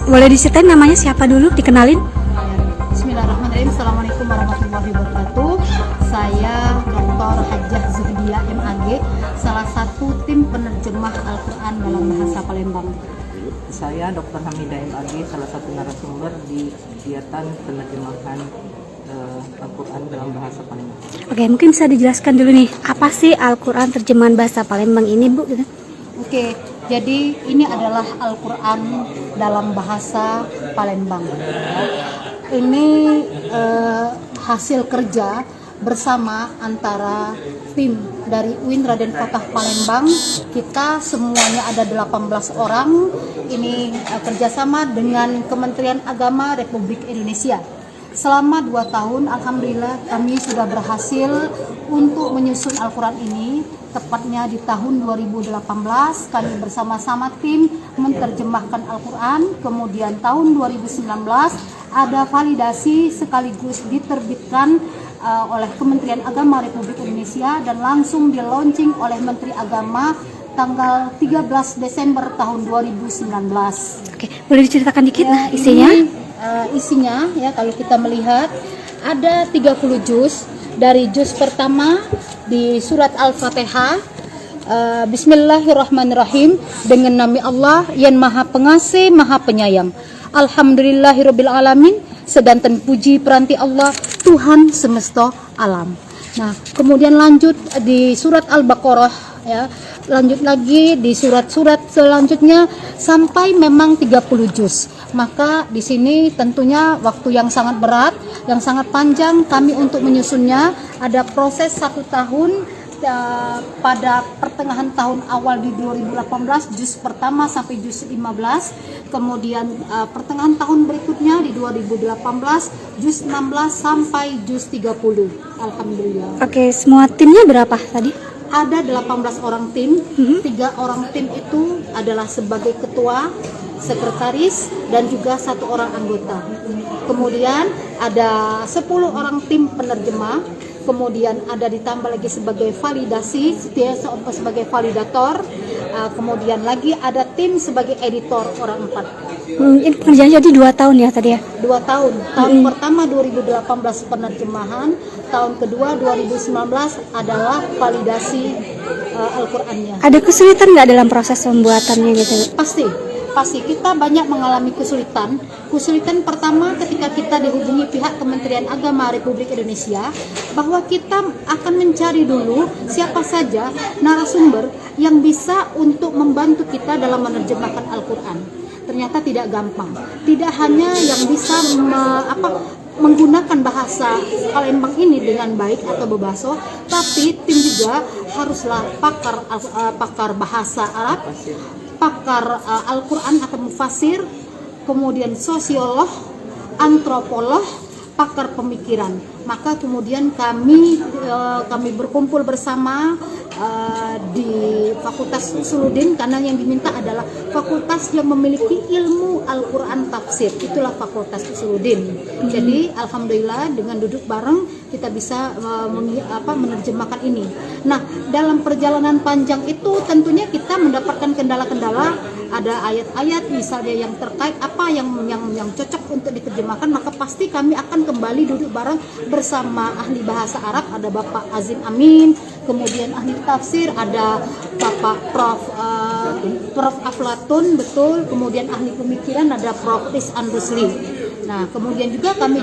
Boleh diceritain namanya siapa dulu, dikenalin? Bismillahirrahmanirrahim. Assalamualaikum warahmatullahi wabarakatuh. Saya Dr. Hajjah Zuhdia MAG, salah satu tim penerjemah Al-Quran dalam bahasa Palembang. Saya Dr. Hamidah MAG, salah satu narasumber di kegiatan penerjemahan Al-Quran dalam bahasa Palembang. Oke, mungkin bisa dijelaskan dulu nih, apa sih Al-Quran terjemahan bahasa Palembang ini, Bu? Gitu. Oke, jadi ini adalah Al-Quran dalam bahasa Palembang. Ini hasil kerja bersama antara tim dari UIN Raden Fatah Palembang. Kita semuanya ada 18 orang. Ini kerjasama dengan Kementerian Agama Republik Indonesia. Selama 2 tahun, alhamdulillah kami sudah berhasil untuk menyusun Al-Quran ini. Tepatnya di tahun 2018 kami bersama-sama tim menerjemahkan Al-Quran. Kemudian tahun 2019 ada validasi sekaligus diterbitkan oleh Kementerian Agama Republik Indonesia dan langsung di-launching oleh Menteri Agama tanggal 13 Desember tahun 2019. Oke, boleh diceritakan dikit isinya? Isinya ya, kalau kita melihat ada 30 juz. Dari juz pertama di surat Al-Fatihah, Bismillahirrahmanirrahim, dengan nama Allah yang Maha Pengasih, Maha Penyayang. Alhamdulillahirabbil alamin, sedanten puji peranti Allah, Tuhan semesta alam. Nah, kemudian lanjut di surat Al-Baqarah ya. Lanjut lagi di surat-surat selanjutnya sampai memang 30 juz. Maka di sini tentunya waktu yang sangat berat, yang sangat panjang kami untuk menyusunnya. Ada proses 1 tahun pada pertengahan tahun awal di 2018 juz pertama sampai juz 15. Kemudian pertengahan tahun berikutnya di 2018 juz 16 sampai juz 30. Alhamdulillah. Oke, semua timnya berapa tadi? Ada 18 orang tim, 3 orang tim itu adalah sebagai ketua, sekretaris, dan juga 1 orang anggota. Kemudian ada 10 orang tim penerjemah, kemudian ada ditambah lagi sebagai validasi, dia sebagai validator, kemudian lagi ada tim sebagai editor, orang 4. Ini pekerjaannya jadi 2 tahun ya tadi ya? 2 tahun. Tahun pertama 2018 penerjemahan, tahun kedua 2019 adalah validasi Al-Qur'annya. Ada kesulitan nggak dalam proses pembuatannya gitu? Pasti kita banyak mengalami kesulitan. Kesulitan pertama ketika kita dihubungi pihak Kementerian Agama Republik Indonesia, bahwa kita akan mencari dulu siapa saja narasumber yang bisa untuk membantu kita dalam menerjemahkan Al-Qur'an. Ternyata tidak gampang. Tidak hanya yang bisa menggunakan bahasa Palembang ini dengan baik atau bebaso, tapi tim juga haruslah pakar bahasa Arab, pakar Al-Quran atau mufasir, kemudian sosiolog, antropolog, pakar pemikiran. Maka kemudian kami berkumpul bersama di Fakultas Usuluddin, karena yang diminta adalah fakultas yang memiliki ilmu Al-Quran tafsir. Itulah Fakultas Usuluddin. Jadi alhamdulillah dengan duduk bareng kita bisa menerjemahkan ini. Nah, dalam perjalanan panjang itu tentunya kita mendapatkan kendala-kendala. Ada ayat-ayat misalnya yang terkait apa yang cocok untuk diterjemahkan, maka pasti kami akan kembali duduk bareng bersama ahli bahasa Arab. Ada Bapak Azim Amin, kemudian ahli tafsir ada Bapak Prof Aflatun, betul, kemudian ahli pemikiran ada Prof Is'an Rusli. Nah, kemudian juga kami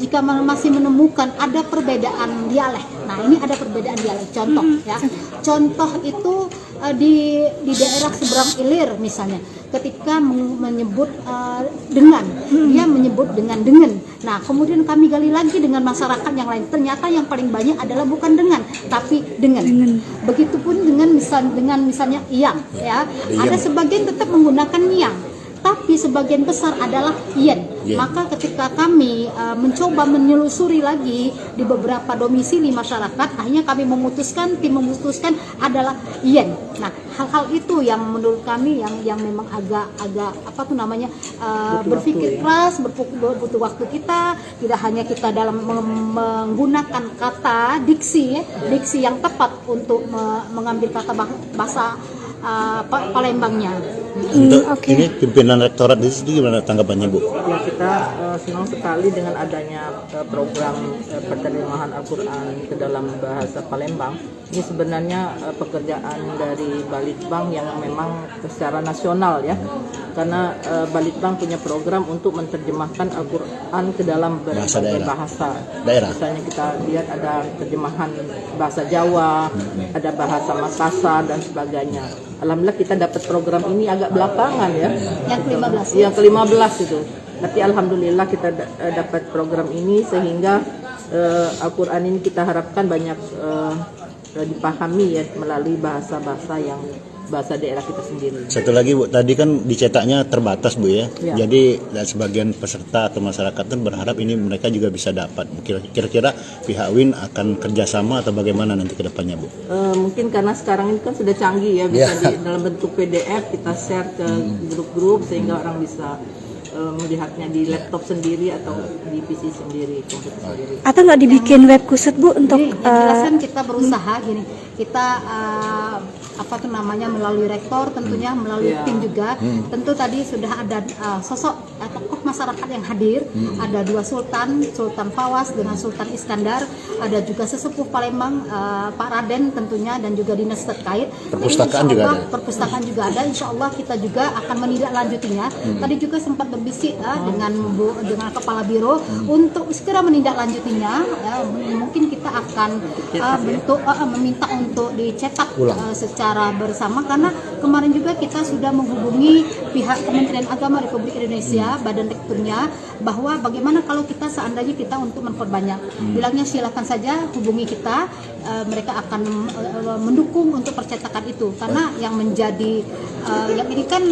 jika masih menemukan ada perbedaan dialek. Nah, ini ada perbedaan dialek. Contoh ya. Contoh itu di daerah seberang ilir misalnya, ketika menyebut dengan, dia menyebut dengan. Nah, kemudian kami gali lagi dengan masyarakat yang lain. Ternyata yang paling banyak adalah bukan dengan, tapi dengan. Begitupun dengan misalnya iyang ya. Ada sebagian tetap menggunakan yang. tapi sebagian besar adalah yen. Maka ketika kami mencoba menyelusuri lagi di beberapa domisili masyarakat, akhirnya kami tim memutuskan adalah yen. Nah, hal-hal itu yang menurut kami yang memang agak berpikir keras, butuh waktu kita, tidak hanya kita dalam menggunakan kata diksi yang tepat untuk mengambil kata bahasa Palembangnya. Untuk ini pimpinan rektorat di situ gimana tanggapannya, Bu? Ya, kita senang sekali dengan adanya program penerjemahan Al-Quran ke dalam bahasa Palembang. Ini sebenarnya pekerjaan dari Balitbang yang memang secara nasional ya, karena Balitbang punya program untuk menerjemahkan Al-Quran ke dalam berbagai bahasa daerah. Misalnya kita lihat ada terjemahan bahasa Jawa, ada bahasa Makassar dan sebagainya. Alhamdulillah kita dapat program ini agak belakangan ya. Yang ke-15. Yang ke-15 itu. Tapi alhamdulillah kita dapat program ini sehingga Al-Quran ini kita harapkan banyak dipahami ya melalui bahasa-bahasa yang bahasa daerah kita sendiri. Satu lagi, Bu, tadi kan dicetaknya terbatas, Bu ya. Ya. Jadi sebagian peserta atau masyarakat kan berharap ini mereka juga bisa dapat. Kira-kira pihak WIN akan kerjasama atau bagaimana nanti ke depannya, Bu? Mungkin karena sekarang ini kan sudah canggih ya, bisa dalam bentuk PDF kita share ke grup-grup sehingga orang bisa melihatnya di laptop sendiri atau di PC sendiri, komputer sendiri. Atau nggak dibikin web khusus, Bu, untuk Penjelasan kita berusaha gini, kita melalui rektor tentunya, melalui tim juga. Tentu tadi sudah ada sosok tokoh masyarakat yang hadir, ada dua Sultan Fawaz dengan Sultan Iskandar, ada juga sesepuh Palembang Pak Raden tentunya, dan juga dinas terkait. Perpustakaan juga ada. Insya Allah kita juga akan menindaklanjutinya. Tadi juga sempat berbisik dengan Kepala Biro untuk segera menindaklanjutinya. Mungkin kita akan meminta untuk dicetak secara bersama, karena kemarin juga kita sudah menghubungi pihak Kementerian Agama Republik Indonesia, badan rekturnya, bahwa bagaimana kalau kita seandainya kita untuk memperbanyak. Bilangnya silakan saja hubungi kita, mereka akan mendukung untuk percetakan itu, karena yang menjadi yang ini kan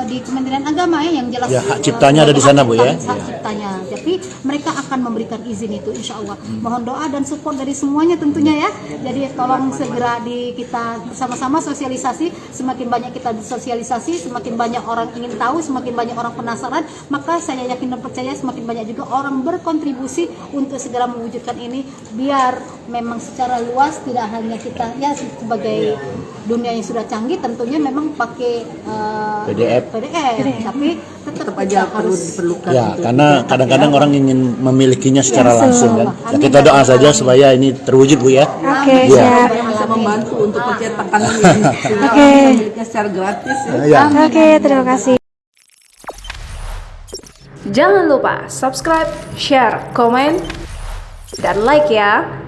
di Kementerian Agama ya, yang jelas hak ciptanya ada di sana, Bu ya. Hak ciptanya. Tapi mereka akan memberikan izin itu, insya Allah. Mohon doa dan support dari semuanya tentunya ya. Jadi tolong segera kita bersama-sama sosialisasi. Semakin banyak kita sosialisasi, semakin banyak orang ingin tahu, semakin banyak orang penasaran, maka saya yakin dan percaya semakin banyak juga orang berkontribusi untuk segera mewujudkan ini, biar memang secara luas tidak hanya kita ya sebagai dunia yang sudah canggih tentunya memang pakai PDF, tapi tetap aja harus diperlukan. Ya, karena kadang-kadang orang ingin memilikinya secara langsung kan. Ya, kita doa saja supaya ini terwujud, Bu ya. Oke, Ya. siap. Yang bisa membantu untuk percetakan ini sehingga Oke. orang bisa miliknya secara gratis ya. Oke, terima kasih. Jangan lupa subscribe, share, komen, dan like ya.